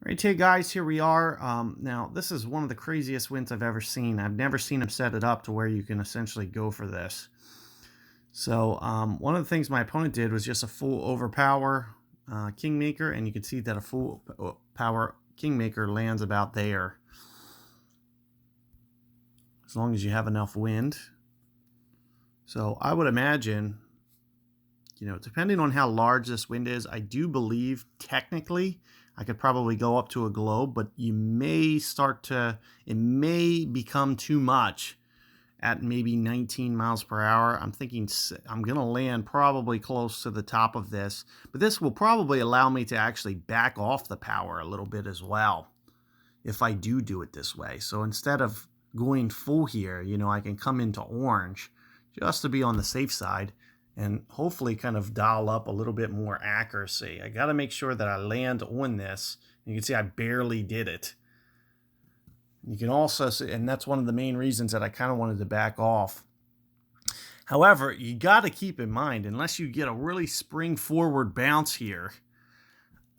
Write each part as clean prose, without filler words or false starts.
Right here, guys, here we are. Now, this is one of the craziest winds I've ever seen. I've never seen them set it up to where you can essentially go for this. So one of the things my opponent did was just a full overpower Kingmaker, and you can see that a full power Kingmaker lands about there. As long as you have enough wind. So I would imagine, depending on how large this wind is, I do believe technically I could probably go up to a globe, but it may become too much at maybe 19 miles per hour. I'm thinking I'm going to land probably close to the top of this, but this will probably allow me to actually back off the power a little bit as well if I do it this way. So instead of going full here, I can come into orange just to be on the safe side and hopefully kind of dial up a little bit more accuracy. I got to make sure that I land on this. You can see I barely did it. You can also see, and that's one of the main reasons that I kind of wanted to back off. However, you got to keep in mind, unless you get a really spring forward bounce here,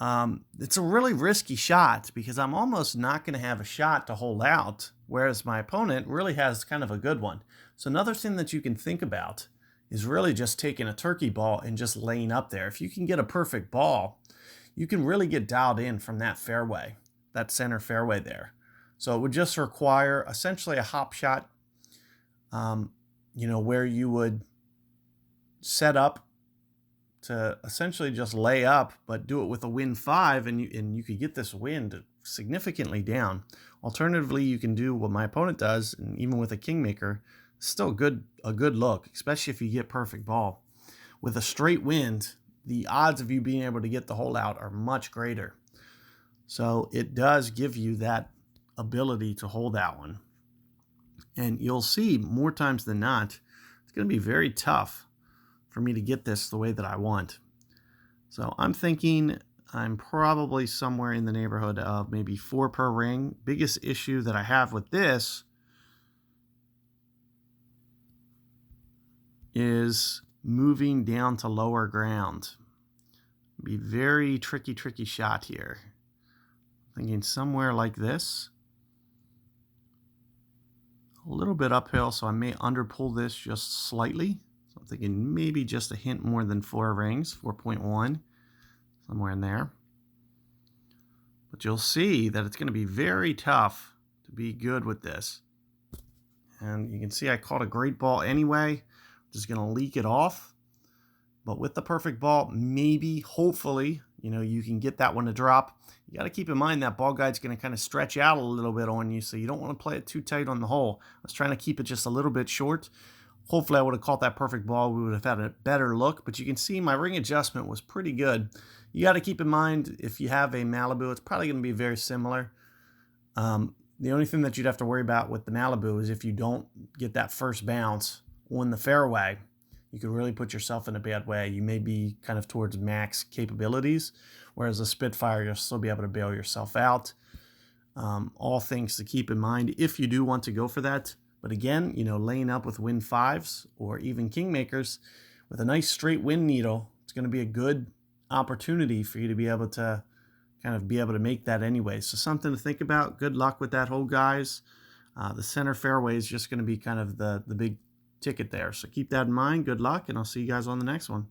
it's a really risky shot because I'm almost not going to have a shot to hold out, whereas my opponent really has kind of a good one. So another thing that you can think about is really just taking a turkey ball and just laying up there. If you can get a perfect ball, you can really get dialed in from that fairway, that center fairway there. So it would just require essentially a hop shot, where you would set up to essentially just lay up, but do it with a wind 5, and you could get this wind significantly down. Alternatively, you can do what my opponent does, and even with a Kingmaker, still a good look, especially if you get perfect ball. With a straight wind, the odds of you being able to get the hole out are much greater. So it does give you that ability to hold that one. And you'll see more times than not, it's going to be very tough for me to get this the way that I want. So I'm thinking I'm probably somewhere in the neighborhood of maybe 4 per ring. Biggest issue that I have with this is moving down to lower ground. Be very tricky shot here. Thinking somewhere like this. A little bit uphill, so I may underpull this just slightly. So I'm thinking maybe just a hint more than 4 rings, 4.1, somewhere in there. But you'll see that it's going to be very tough to be good with this. And you can see I caught a great ball anyway. Just going to leak it off. But with the perfect ball, maybe, hopefully, you can get that one to drop. You got to keep in mind that ball guide's going to kind of stretch out a little bit on you, so you don't want to play it too tight on the hole. I was trying to keep it just a little bit short. Hopefully, I would have caught that perfect ball. We would have had a better look, but you can see my ring adjustment was pretty good. You got to keep in mind, if you have a Malibu, it's probably going to be very similar. The only thing that you'd have to worry about with the Malibu is if you don't get that first bounce on the fairway, you could really put yourself in a bad way. You may be kind of towards max capabilities, whereas a Spitfire, you'll still be able to bail yourself out. All things to keep in mind if you do want to go for that. But again, laying up with wind 5s or even Kingmakers with a nice straight wind needle, it's going to be a good opportunity for you to be able to make that anyway. So something to think about. Good luck with that hole, guys. The center fairway is just going to be kind of the big ticket there. So keep that in mind. Good luck, and I'll see you guys on the next one.